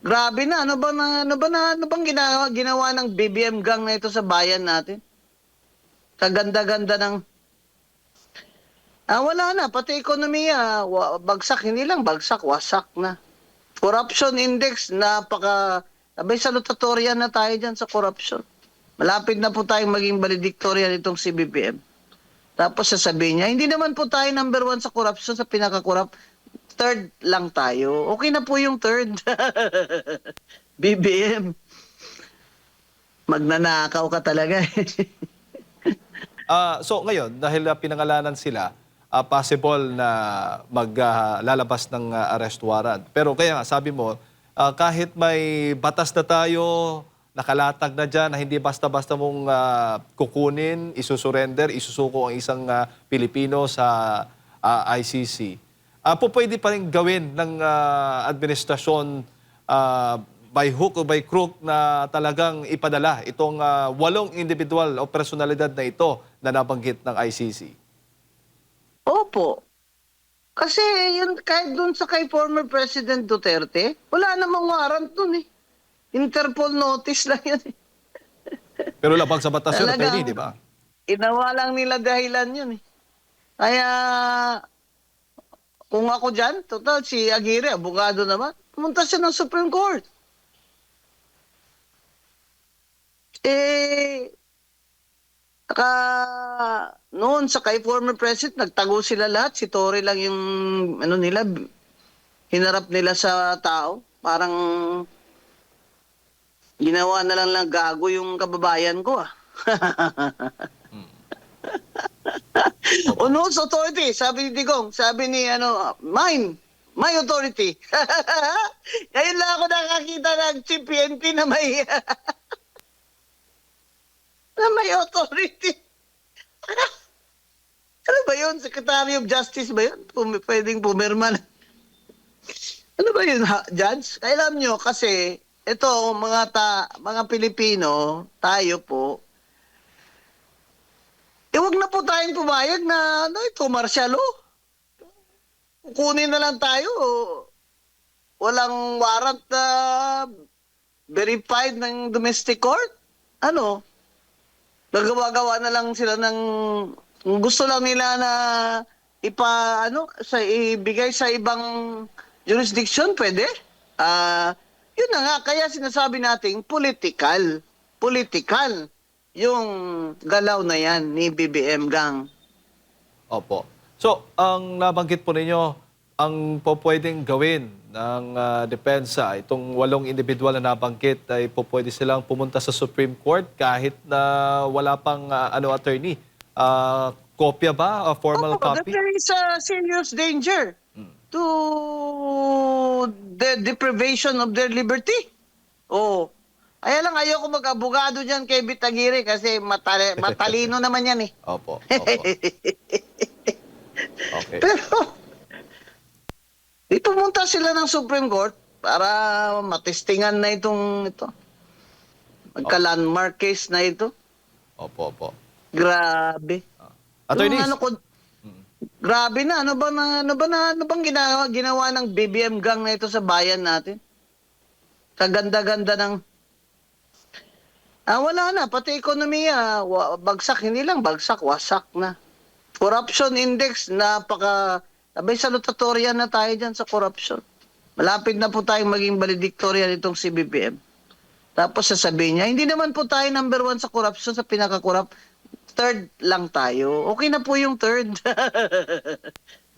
Grabe na, ano bang ginawa ng BBM gang na ito sa bayan natin? Kaganda-ganda ng wala na, pati ekonomiya, bagsak, hindi lang bagsak, wasak na. Corruption index, abay salutatorian na tayo dyan sa corruption. Malapit na po tayong maging valedictorian itong si BBM. Tapos sasabihin niya, hindi naman po tayo number 1 sa corruption, sa pinaka-corrupt. Third lang tayo. Okay na po yung third. BBM. Magnanakaw ka talaga eh. So ngayon, dahil pinangalanan sila, possible na maglalabas ng arrest warrant. Pero kaya nga, sabi mo, kahit may batas na tayo, nakalatag na dyan, na hindi basta-basta mong kukunin, isusurrender, isusuko ang isang Pilipino sa ICC. Pwede pa rin gawin ng administrasyon by hook or by crook na talagang ipadala itong 8 individual o personalidad na ito na nabanggit ng ICC? Opo. Kasi yun, kahit dun sa kay former President Duterte, wala namang warrant dun eh. Interpol notice lang yun eh. Pero labag sa batas yun, Talagang attorney, di ba? Inawa lang nila dahilan yun eh. Kaya, kung ako dyan, total, si Aguirre, abogado naman, pumunta siya ng Supreme Court. Noon sa kay former president, nagtago sila lahat. Si Tory lang yung, hinarap nila sa tao. Parang, ginawa na lang gago yung kababayan ko ah. Unos authority, sabi ni Digong, sabi ni my authority. Ngayon lang ako nakakita ng chief PNP na may na may authority. Ano ba yun? Secretary of Justice ba yun? Pwedeng pumirma na. Ano ba yun, Judge? Alam nyo, kasi ito, mga Pilipino, tayo po, wag na po tayong pumayag na ito, martial law. Kukunin na lang tayo. Walang warrant na verified ng domestic court. Nagawa-gawa na lang sila ng gusto lang nila na ibigay sa ibang jurisdiction, pwede. Yun na nga, kaya sinasabi nating political yung galaw na yan ni BBM gang. Opo. So, ang nabanggit po ninyo, ang pwedeng gawin ng depensa, itong 8 individual na nabanggit ay pwede silang pumunta sa Supreme Court kahit na wala pang attorney. Kopya ba? A formal copy? There is a serious danger to the deprivation of their liberty. Kaya lang ayoko mag-abogado dyan kay Bitagiri kasi matalino naman yan eh. Opo. Okay. Pero, pumunta sila ng Supreme Court para matestingan na ito. Magka-landmark case na ito. Opo. Grabe. Attorneys, Grabe na, ano bang ginawa ng BBM gang na ito sa bayan natin? Kaganda-ganda ng wala na, pati ekonomiya, bagsak, hindi lang bagsak, wasak na. Corruption index, abay salutatorian na tayo dyan sa corruption. Malapit na po tayong maging valedictorian itong si BBM. Tapos sasabihin niya, hindi naman po tayo number 1 sa corruption, sa pinaka-corrupt. Third lang tayo. Okay na po yung third.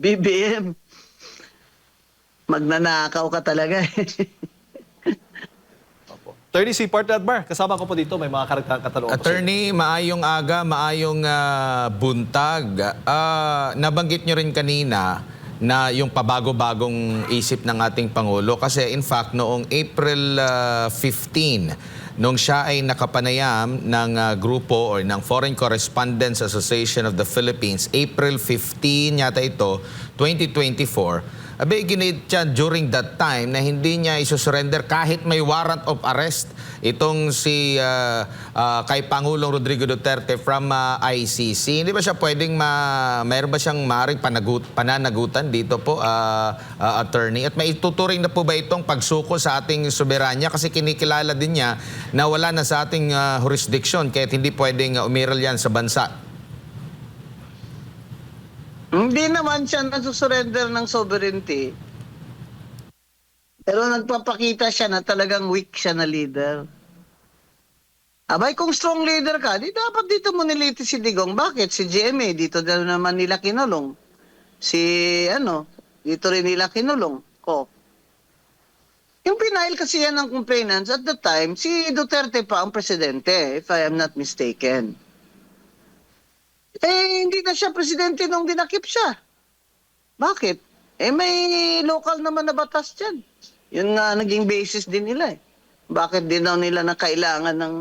BBM. Magnanakaw ka talaga eh. Attorney si Partner Admar, kasama ko po dito, may mga karagdagang katanungan. Attorney, maayong aga, maayong buntag. Nabanggit nyo rin kanina na yung pabago-bagong isip ng ating Pangulo. Kasi in fact, noong April 15, nung siya ay nakapanayam ng grupo or ng Foreign Correspondents Association of the Philippines, April 15 yata ito, 2024, abay ginit siya during that time na hindi niya isusurrender kahit may warrant of arrest itong si kay Pangulong Rodrigo Duterte from ICC. Hindi ba siya pwedeng mayroon ba siyang maaaring pananagutan dito po, attorney? At may tuturing na po ba itong pagsuko sa ating soberanya? Kasi kinikilala din niya na wala na sa ating jurisdiction kahit hindi pwedeng umiral yan sa bansa. Hindi naman siya nasusurrender ng sovereignty. Pero nagpapakita siya na talagang weak siya na leader. Abay, kung strong leader ka, di dapat dito mo niliti si Digong. Bakit? Si GMA, dito na naman nila kinulong. Dito rin nila kinulong. Yung pinail kasi yan ng complainants at the time, si Duterte pa ang presidente, if I am not mistaken. Hindi na siya presidente nung dinakip siya. Bakit? May local naman na batas dyan. Yun nga naging basis din nila eh. Bakit din daw nila na kailangan ng...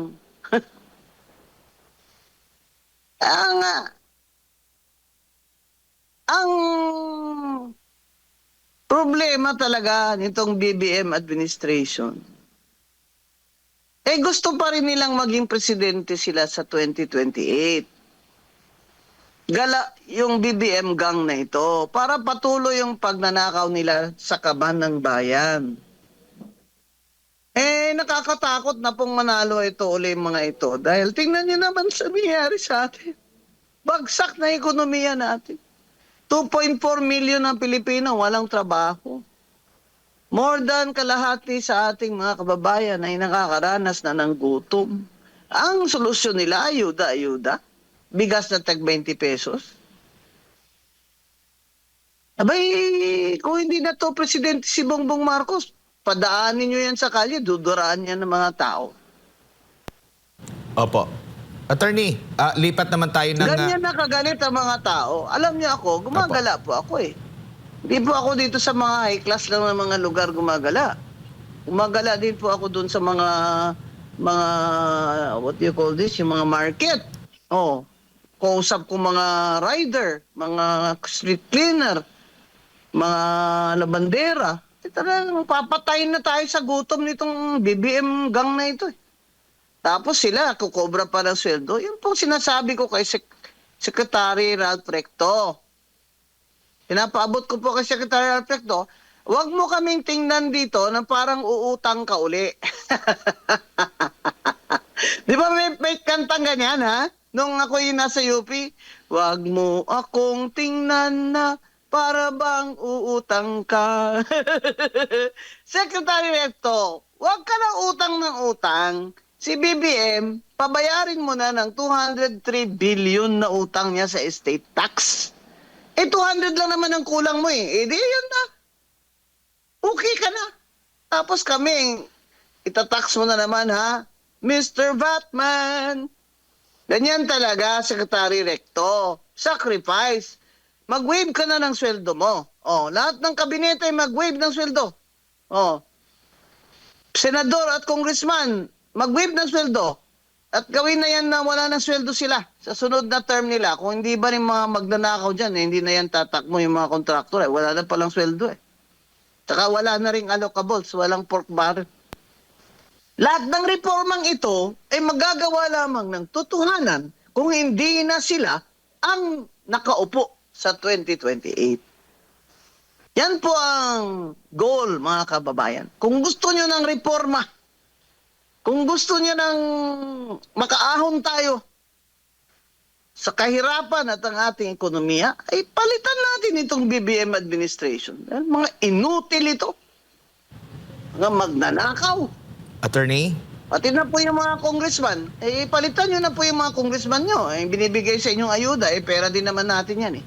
ang problema talaga nitong BBM administration, gusto pa rin nilang maging presidente sila sa 2028. Gala yung BBM gang na ito para patuloy yung pagnanakaw nila sa kaban ng bayan. Nakakatakot na pong manalo ito uli mga ito dahil tingnan niyo naman sa nangyayari sa atin. Bagsak na ekonomiya natin. 2.4 million ang Pilipino walang trabaho. More than kalahati sa ating mga kababayan ay nakakaranas na ng gutom. Ang solusyon nila, ayuda. Bigas na tag 20 pesos. Abay, kung hindi na to presidente si Bongbong Marcos, padaanin nyo yan sa kalye, duduraan yan ng mga tao. Opo. Attorney, lipat naman tayo ng... Ganyan na kagalit ang mga tao. Alam niyo ako, gumagala po ako eh. Hindi po ako dito sa mga high class lang ng mga lugar gumagala. Gumagala din po ako dun sa mga what do you call this? Yung mga market. Kausap ko mga rider, mga street cleaner, mga labandera. Talagang papatayin na tayo sa gutom nitong BBM gang na ito eh. Tapos sila, kukobra pa ng sweldo. Yun po sinasabi ko kay Secretary Ralph Recto. Pinapaabot ko po kay Secretary Ralph Recto, huwag mo kaming tingnan dito na parang uutang ka uli. Di ba may kantang ganyan ha? Nung ako yung nasa UP, huwag mo akong tingnan na para bang uutang ka. Secretary Recto, huwag ka na utang ng utang. Si BBM, pabayarin mo na ng 203 billion na utang niya sa estate tax. 200 lang naman ang kulang mo eh. Di yan na. Okay ka na. Tapos kami, itatax mo na naman ha. Mr. Batman. Ganyan talaga, Secretary Recto. Sacrifice. Mag-waive ka na ng sweldo mo. Lahat ng kabinete mag-waive ng sweldo. Senador at congressman, mag-waive ng sweldo. At gawin na yan na wala ng sweldo sila sa sunod na term nila. Kung hindi ba rin mga magnanakaw dyan, hindi na yan tatakmo yung mga kontraktor. Wala na palang sweldo eh. Saka wala na rin allocables, walang pork barrel. Lahat ng reformang ito ay magagawa lamang ng totohanan kung hindi na sila ang nakaupo sa 2028. Yan po ang goal, mga kababayan. Kung gusto nyo ng reforma, kung gusto niya ng makaahon tayo sa kahirapan at ang ating ekonomiya, ay palitan natin itong BBM administration. Mga inutil ito. Mga magnanakaw. Attorney? Pati na po yung mga congressman. Palitan nyo na po yung mga congressman nyo. Binibigay sa inyong ayuda. Pera din naman natin yan eh.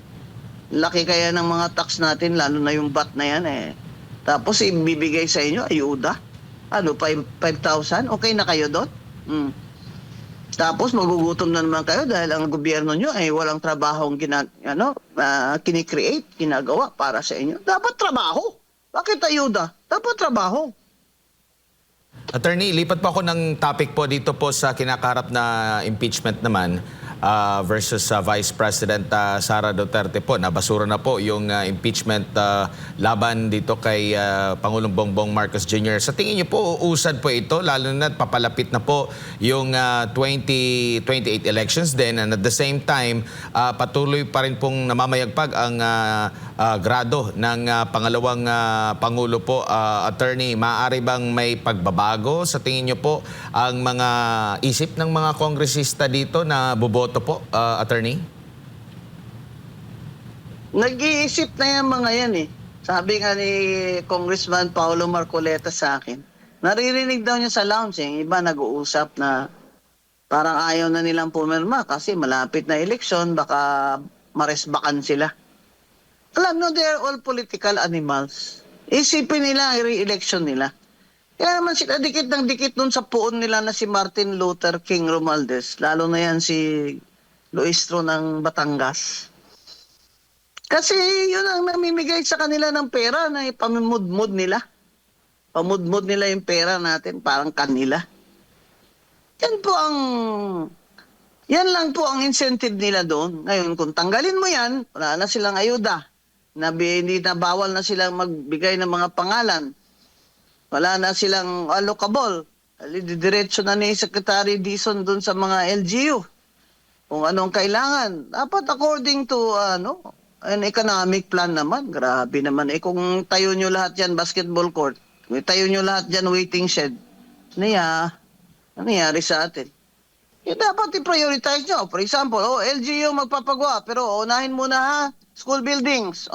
Laki kaya ng mga tax natin, lalo na yung VAT na yan eh. Tapos ibibigay sa inyo ayuda. 5,000? Okay na kayo doon? Tapos magugutom na naman kayo dahil ang gobyerno nyo ay walang trabahong kinikreate, ginagawa para sa inyo. Dapat trabaho. Bakit ayuda? Dapat trabaho. Attorney, lipat po ako ng topic po dito po sa kinakaharap na impeachment naman. versus Vice President Sara Duterte po. Nabasura na po yung impeachment laban dito kay Pangulong Bongbong Marcos Jr. Sa tingin niyo po, uusad po ito, lalo na papalapit na po yung 2028 elections din, and at the same time, patuloy pa rin pong namamayagpag ang grado ng pangalawang Pangulo po. Attorney, maaari bang may pagbabago sa tingin niyo po ang mga isip ng mga kongresista dito na boboto po, Attorney? Nag-iisip na yan mga yan eh. Sabi nga ni Congressman Paulo Marcoleta sa akin, naririnig daw niya sa lounge eh. Iba nag-uusap na parang ayaw na nilang pumirma kasi malapit na eleksyon, baka maresbakan sila. Alam no, they're all political animals. Isipin nila ang re-election nila. Kaya naman sila dikit ng dikit nun sa puon nila na si Martin Luther King Romualdez. Lalo na yan si Luistro ng Batangas. Kasi yun ang namimigay sa kanila ng pera na ipamumudmud nila. Pamudmud nila yung pera natin, parang kanila. Yan lang po ang incentive nila doon. Ngayon, kung tanggalin mo yan, wala na silang ayuda. Hindi na bawal na silang magbigay ng mga pangalan. Wala na silang allocable. Diretso na ni Secretary Dizon doon sa mga LGU. Kung anong kailangan. Dapat according to an economic plan naman. Grabe naman. Kung tayo nyo lahat yan, basketball court. Kung tayo nyo lahat yan, waiting shed. Ano nangyari sa atin? Dapat i-prioritize nyo. For example, LGU magpapagawa. Pero unahin muna ha, school buildings.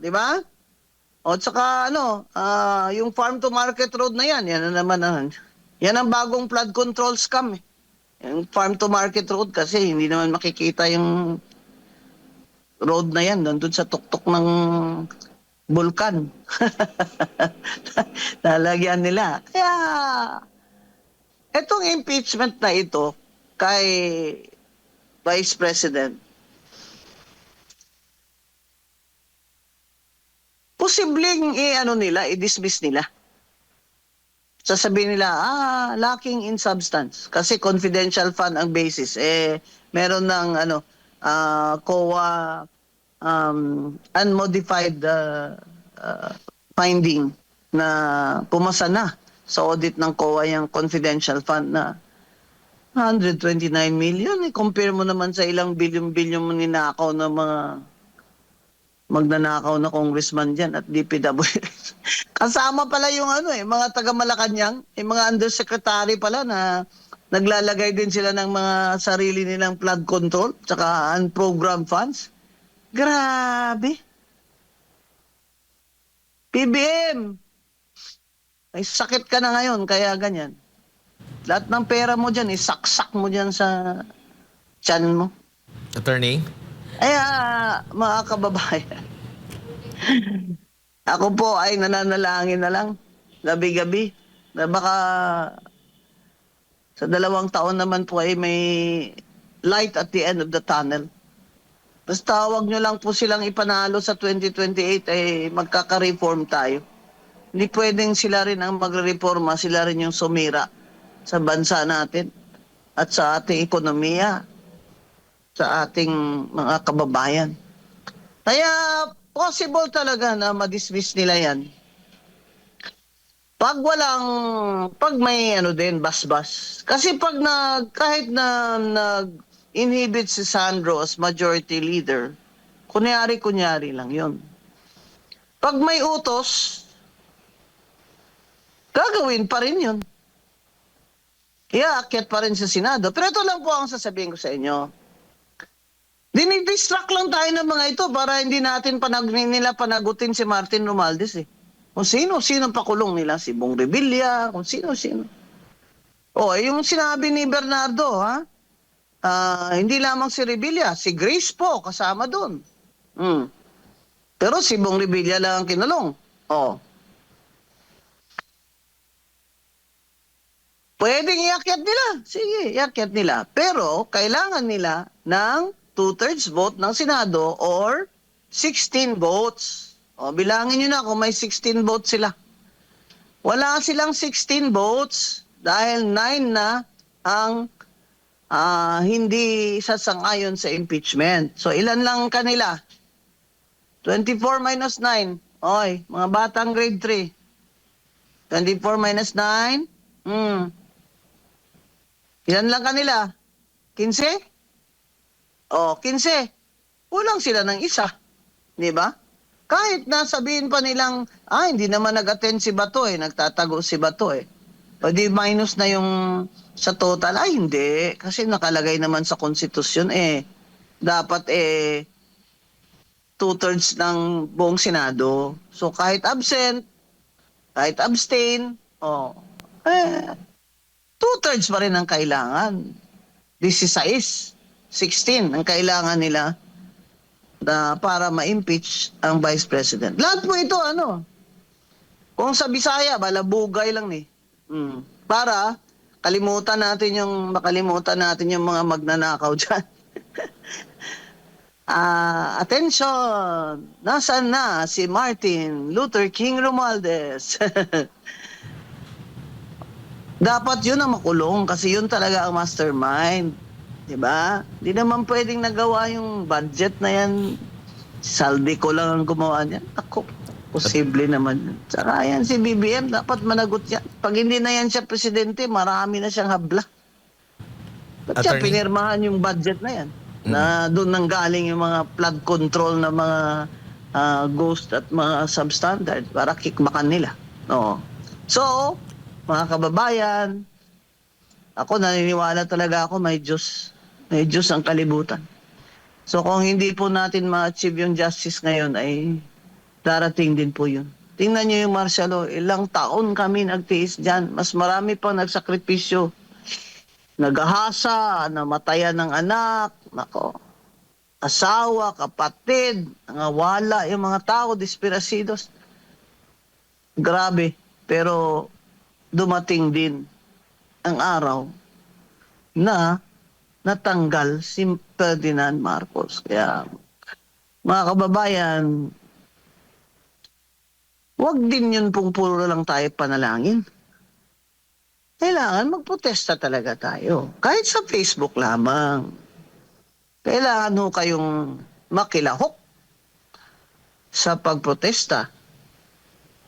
Di ba? Tsaka yung farm to market road na yan na naman. Yan ang bagong flood control scam. Yung farm to market road kasi hindi naman makikita yung road na yan doon sa tuktok ng bulkan. Lalagyan nila. Kaya, etong impeachment na ito kay Vice President, posibleng i-dismiss nila. Sasabihin nila, lacking in substance. Kasi confidential fund ang basis. Meron ng COA unmodified finding na pumasa na sa audit ng COA yung confidential fund na 129 million. Compare mo naman sa ilang bilyon-bilyon mo ninakaw ng mga magnanakaw na congressman dyan at DPWH. Kasama pala yung mga taga-Malacanang, yung mga undersecretary pala na naglalagay din sila ng mga sarili nilang flood control tsaka unprogrammed funds. Grabe. PBM, ay sakit ka na ngayon kaya ganyan. Lahat ng pera mo dyan, isaksak mo dyan sa tiyan mo. Attorney? Mga kababayan, ako po ay nananalangin na lang, gabi-gabi, na baka sa 2 taon naman po ay may light at the end of the tunnel. Basta wag nyo lang po silang ipanalo sa 2028 ay magkaka-reform tayo. Hindi pwedeng sila rin ang magre-reforma, sila rin yung sumira sa bansa natin at sa ating ekonomiya, sa ating mga kababayan. Kaya possible talaga na ma-dismiss nila yan. Pag may basbas. Kasi kahit na nag-inhibit si Sandro as majority leader, kunyari lang yun. Pag may utos, gagawin pa rin yun. Iaakyat pa rin sa Senado. Pero ito lang po ang sasabihin ko sa inyo. Dinidistract lang tayo ng mga ito para hindi natin nila panagutin si Martin Romualdez eh. Kung sino pakulong nila, si Bong Revilla, kung sino. Yung sinabi ni Bernardo, hindi lamang si Revilla, si Grace po kasama doon. Pero si Bong Revilla lang ang kinulong. Pwedeng iakyat nila. Sige, iakyat nila. Pero kailangan nila ng 2/3 vote ng Senado or 16 votes. Bilangin nyo na kung may 16 votes sila. Wala silang 16 votes dahil 9 na ang hindi sasang-ayon sa impeachment. So ilan lang kanila? 24 minus 9. Oy, mga batang grade 3. 24 minus 9. Ilan lang kanila? 15? O, 15. Kulang sila ng isa. Di ba? Kahit na sabihin pa nilang, hindi naman nag-attend si Bato nagtatago si Bato O di minus na yung sa total. Hindi. Kasi nakalagay naman sa konstitusyon dapat 2/3 ng buong Senado. So kahit absent, kahit abstain, 2/3 pa rin ang kailangan. 16, 16 ang kailangan nila na para ma-impeach ang Vice President. Lahat po ito, kung sa Bisaya, balabugay lang Para makalimutan natin yung mga magnanakaw dyan. Attention! Nasaan na si Martin Luther King Romualdez? Dapat yun ang makulong kasi yun talaga ang mastermind. Diba? Di naman pwedeng nagawa yung budget na yan. Saldi ko lang ang gumawa niyan. Ako, posible naman yun. Saka yan si BBM, dapat managot yan. Pag hindi na yan siya presidente, marami na siyang habla. Ba't siya Attorney? pinirmahan yung budget na yan? Na doon nang galing yung mga flood control na mga ghost at mga substandard para kikmakan nila. No. So, mga kababayan, ako naniniwala talaga ako may Diyos. May Diyos ang kalibutan. So kung hindi po natin ma-achieve yung justice ngayon ay darating din po yun. Tingnan niyo yung martial law, ilang taon kami nagtiis dyan. Mas marami pang nagsakripisyo. Nagahasa, namatayan ng anak, asawa, kapatid, nangawala yung mga tao, desperasidos. Grabe. Pero dumating din ang araw na natanggal si Ferdinand Marcos. Kaya, mga kababayan, wag din yun pong puro lang tayo panalangin. Kailangan magprotesta talaga tayo. Kahit sa Facebook lamang. Kailangan ho kayong makilahok sa pagprotesta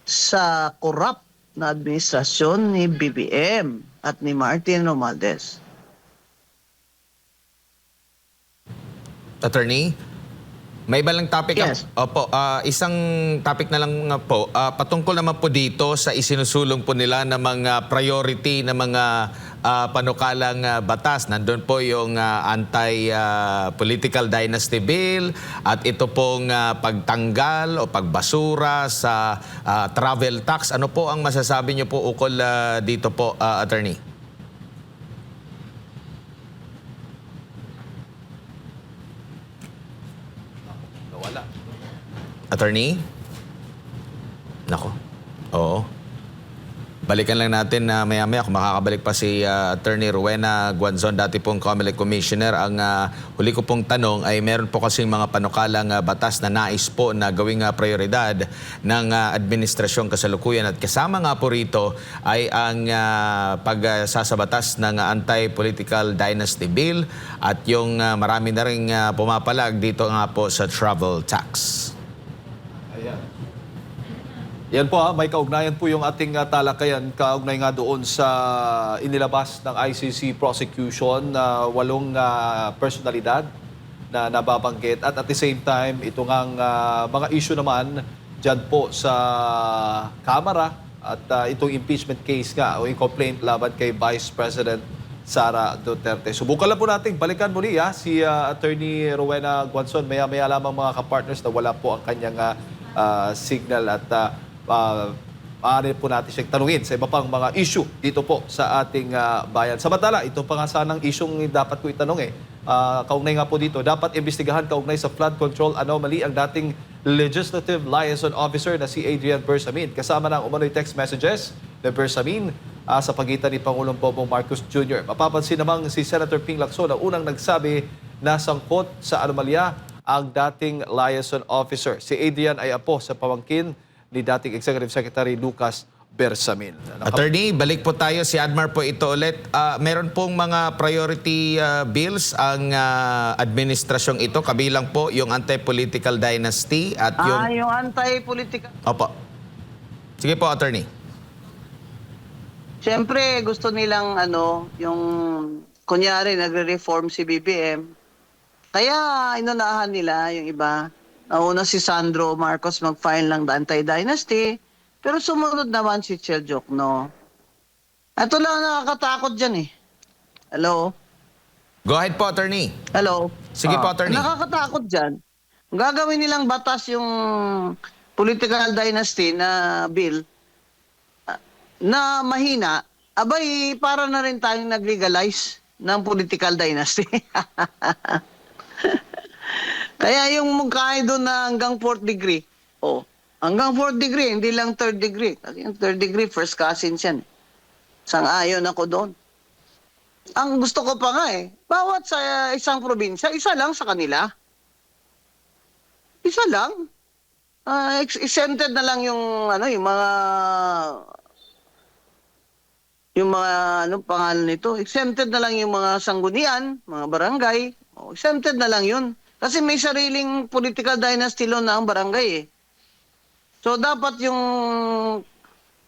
sa corrupt na administrasyon ni BBM at ni Martin Romualdez. Attorney, may iba lang topic. Yes. Opo, isang topic na lang po. Patungkol naman po dito sa isinusulong po nila ng mga priority na mga panukalang batas. Nandun po yung anti-political dynasty bill at ito pong pagtanggal o pagbasura sa travel tax. Ano po ang masasabi niyo po ukol dito po, Attorney? Nawala. Attorney? Nako. Oo. Balikan lang natin na maya-maya kung makakabalik pa si Attorney Rowena Guanzon, dati pong COMELEC Commissioner. Ang huli ko pong tanong ay meron po kasing mga panukalang batas na nais po na gawing prioridad ng administrasyong kasalukuyan. At kasama nga po rito ay ang pagsasabatas ng anti-political dynasty bill at yung marami na rin pumapalag dito nga po sa travel tax. Ayan. Yan po may kaugnayan po yung ating talakayan, kaugnay nga doon sa inilabas ng ICC prosecution na 8 personalidad na nababanggit. At the same time, ito ngang mga issue naman dyan po sa Kamara at itong impeachment case nga o yung complaint laban kay Vice President Sara Duterte. Subukan lang po natin balikan muli si Attorney Rowena Guanzon. Maya-maya lamang mga kapartners na wala po ang kanyang signal at maaari po natin siyang tanungin sa iba pang mga issue dito po sa ating bayan. Samantala, ito pa nga sanang isyong dapat ko itanong kaugnay nga po dito, dapat imbestigahan kaugnay sa flood control anomaly ang dating Legislative Liaison Officer na si Adrian Bersamin. Kasama ng umano'y text messages ni Bersamin sa pagitan ni Pangulong Bongbong Marcos Jr. Mapapansin namang si Senator Ping Lacson ang unang nagsabi na sangkot sa anomalya ang dating liaison officer. Si Adrian ay apo sa pamangkin ni dating Executive Secretary Lucas Bersamin. Attorney, balik po tayo. Si Admar po ito ulit. Meron pong mga priority bills ang administrasyong ito. Kabilang po yung anti-political dynasty at yung... Yung anti-political. Opo. Sige po, Attorney. Siyempre, gusto nilang yung kunyari nagre-reform si BBM. Kaya inunahan nila yung iba. Nauna si Sandro Marcos mag-file ng anti-dynasty. Pero sumunod naman si Chel Jokno. Ito lang nakakatakot dyan eh. Hello? Go ahead po, Attorney. Hello? Sige po, Attorney. Nakakatakot dyan. Kung gagawin nilang batas yung political dynasty na bill na mahina, abay, para na rin tayong nag-legalize ng political dynasty. Kaya yung mukha doon na hanggang 4th degree, hanggang 4th degree, hindi lang 3rd degree. Kasi yung 3rd degree, first cousins yan. Sang-ayon ako doon. Ang gusto ko pa nga bawat sa isang probinsya, isa lang sa kanila. Isa lang. Exempted na lang yung pangalan nito? Exempted na lang yung mga sanggunian, mga barangay. Exempted na lang yun. Kasi may sariling political dynasty law na ang barangay So, dapat yung...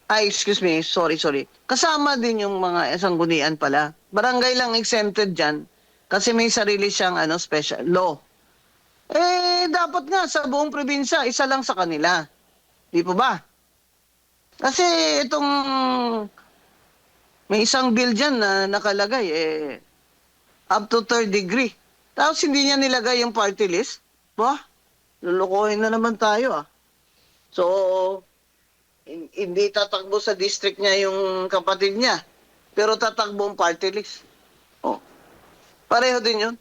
excuse me. Sorry. Kasama din yung mga sanggunian pala. Barangay lang exempted dyan kasi may sarili siyang special law. Dapat nga sa buong probinsya, isa lang sa kanila. Di po ba? Kasi itong... May isang bill dyan na nakalagay, up to 3rd degree. Tapos hindi niya nilagay yung party list. Lulukohin na naman tayo So, hindi tatakbo sa district niya yung kapatid niya. Pero tatakbo ang party list. Pareho din yun.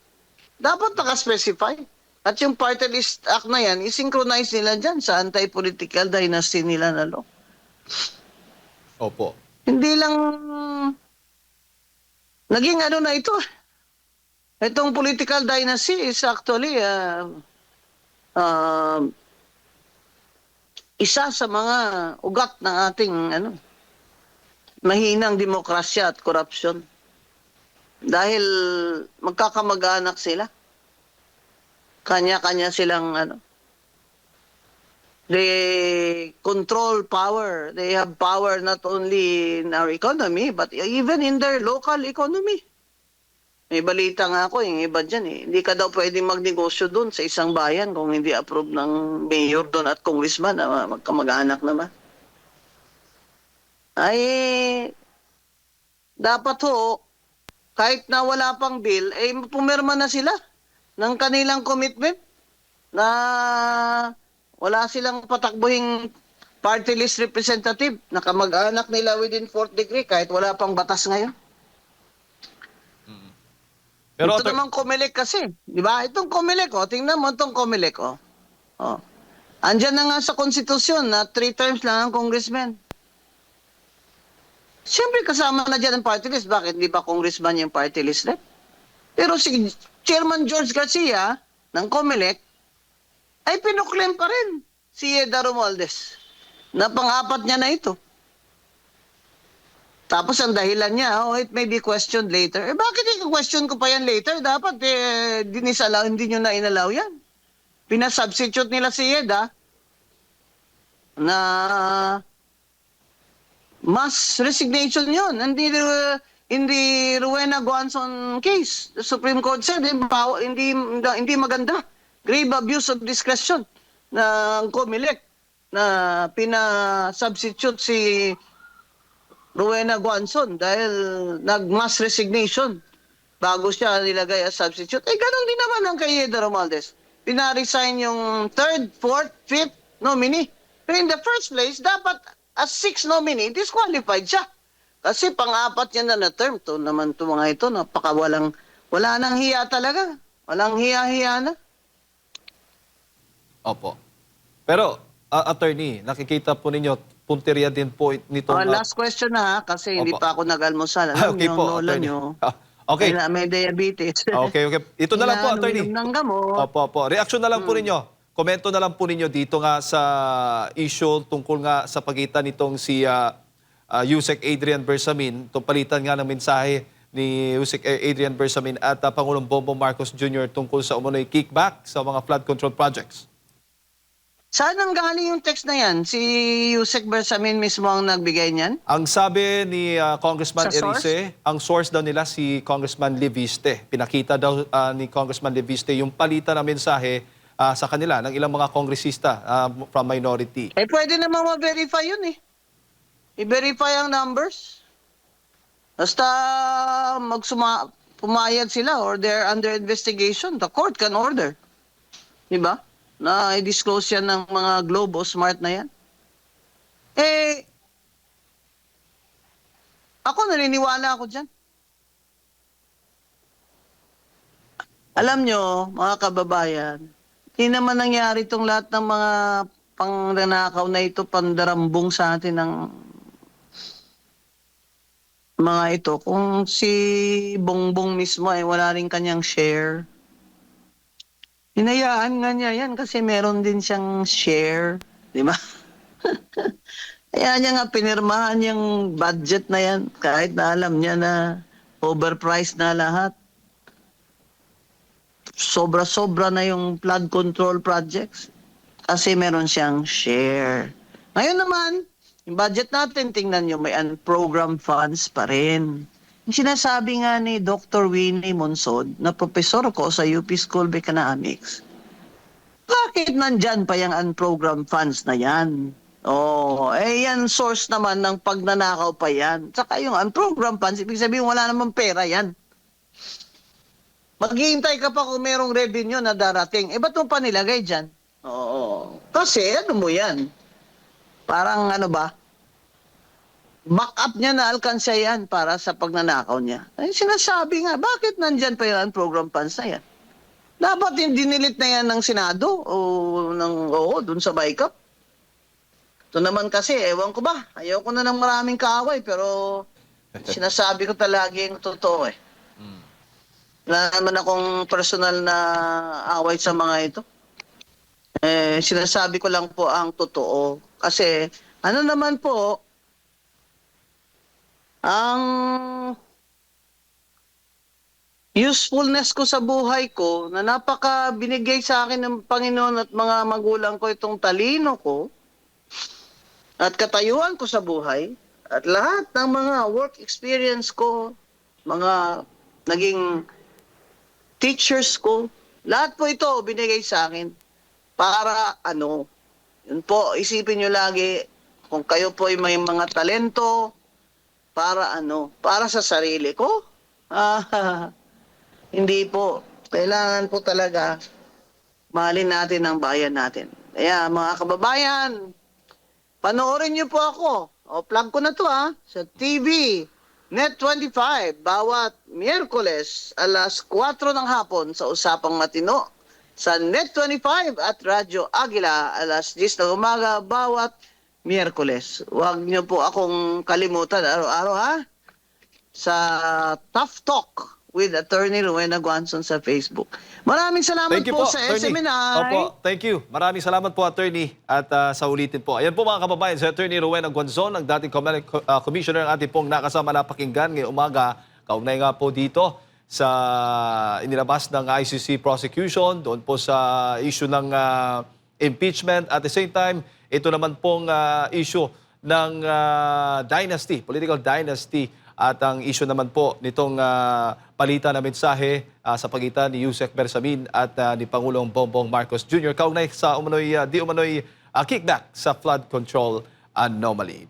Dapat nakaspecify. At yung party list act na yan, isynchronize nila dyan sa anti-political dynasty nila na law. Opo. Hindi lang naging na ito. Itong political dynasty is actually isa sa mga ugat ng ating mahinang demokrasya at korupsyon. Dahil magkakamag-anak sila. Kanya-kanya silang they control power. They have power not only in our economy, but even in their local economy. May balita nga ako, yung iba dyan Hindi ka daw pwedeng magnegosyo doon sa isang bayan kung hindi approve ng mayor doon at congressman na magkamag-anak naman. Dapat kahit na wala pang bill, pumirma na sila ng kanilang commitment na wala silang patakbuhing party list representative na kamag-anak nila within 4th degree kahit wala pang batas ngayon. Pero ito naman Comelec kasi, di ba? Itong Comelec, tingnan mo itong Comelec, Andyan na nga sa konstitusyon na 3 terms lang ang congressman. Siyempre kasama na dyan ang party list. Bakit? Di ba congressman yung party list rep? Pero si Chairman George Garcia ng Comelec ay pinuklaim pa rin si Yeda Romualdez na pang-apat niya na ito. Tapos ang dahilan niya, it may be questioned later. Bakit i-question ko pa yan later? Dapat hindi nyo na inalaw yan. Pinasubstitute nila si Yeda na mass resignation yun. Hindi Rowena Guanzon case. The Supreme Court said, hindi maganda. Grave abuse of discretion ng Comelec na pinasubstitute si Rowena Guanzon dahil nag-mass resignation bago siya nilagay as substitute. Ganun din naman ang kay Yeda Romualdez. Pina-resign yung 3rd, 4th, 5th nominee. Pero in the first place, dapat as 6th nominee, disqualified siya. Kasi pang-apat niya na term. To naman mga ito, wala nang hiya talaga. Walang hiya-hiya na. Opo. Pero, attorney, nakikita po ninyo, punteriya din po nito. Last question na kasi hindi pa ako nag-almusal. Okay yung po, lola attorney. nyo, Okay. may diabetes. Okay. Ito na lang po, attorney. Ng gamot. Opo. Reaction na lang po ninyo. Komento na lang po ninyo dito nga sa issue tungkol nga sa pagitan nitong si Yusek Adrian Bersamin, to palitan nga ng mensahe ni Yusek Adrian Bersamin at Pangulong Bongbong Marcos Jr. tungkol sa umunoy kickback sa mga flood control projects? Saan ang galing yung text na yan? Si Yusek Bersamin mismo ang nagbigay niyan? Ang sabi ni Congressman Sa source? Erice, ang source daw nila si Congressman Leviste. Pinakita daw ni Congressman Leviste yung palitan ng mensahe sa kanila ng ilang mga kongresista from minority. Eh, pwede naman ma-verify yun eh. I-verify ang numbers. Basta pumayag sila or they're under investigation, the court can order. Diba? Na i-disclose yan ng mga Globo, smart na yan. Eh, ako naniniwala ako dyan. Alam nyo, mga kababayan, hindi naman nangyari itong lahat ng mga pangnanakaw na ito, pandarambong sa atin ng mga ito. Kung si Bongbong mismo ay wala rin kanyang share, hinayaan nga niya yan kasi meron din siyang share. Di ba? Kaya niya nga pinirmahan yung budget na yan kahit na alam niya na overpriced na lahat. Sobra-sobra na yung flood control projects kasi meron siyang share. Ngayon naman, yung budget natin, tingnan nyo, may unprogrammed funds pa rin. Yung sinasabi nga ni Dr. Winnie Monsod, na profesor ko sa UP School of Economics, bakit nandyan pa yung unprogrammed funds na yan? Oh, eh yan source naman ng pagnanakaw pa yan. Saka yung unprogrammed funds, ibig sabihin wala namang pera yan. Maghihintay ka pa kung merong revenue na darating. Eh, ba't mo pa nilagay dyan? Oo. Kasi, ano mo yan? Parang ano ba? Backup niya na alkansya yan para sa pagnanakaw niya. Ay, sinasabi nga, bakit nandyan pa yan program funds na yan? Dapat yung dinilit na yan ng Senado o dun sa BICAP. Ito naman kasi, ewan ko ba, ayaw ko na ng maraming kaaway, pero sinasabi ko talaga yung totoo eh. Wala naman akong personal na away sa mga ito. Eh, sinasabi ko lang po ang totoo. Kasi, ano naman po, ang usefulness ko sa buhay ko, na napaka binigay sa akin ng Panginoon at mga magulang ko itong talino ko, at katayuan ko sa buhay, at lahat ng mga work experience ko, mga naging teachers ko, lahat po ito binigay sa akin para ano, yun po, isipin nyo lagi, kung kayo po ay may mga talento, para ano, para sa sarili ko, hindi po, kailangan po talaga mahalin natin ang bayan natin. Kaya mga kababayan, panoorin nyo po ako, o plug ko na to sa TV, Net25, bawat Miyerkules, alas 4 ng hapon sa Usapang Matino. Sa Net25 at Radyo Agila, alas 10 ng umaga, bawat Miyerkules. Huwag niyo po akong kalimutan araw-araw sa Tough Talk with Attorney Rowena Guanzon sa Facebook. Maraming salamat Thank you po po, sa Attorney. SMNI. Opo, thank you. Maraming salamat po, Attorney. At sa ulitin po. Ayan po mga kababayan, si Attorney Rowena Guanzon, ang dating commissioner ng ating pong nakasama na pakinggan ngayong umaga. Kaugnay nga po dito sa inilabas ng ICC prosecution, doon po sa issue ng impeachment. At the same time, ito naman pong issue ng dynasty, political dynasty. At ang issue naman po nitong palitan na mensahe sa pagitan ni Yusek Bersamin at ni Pangulong Bongbong Marcos Jr. kaugnay sa di umano'y kickback sa flood control anomaly.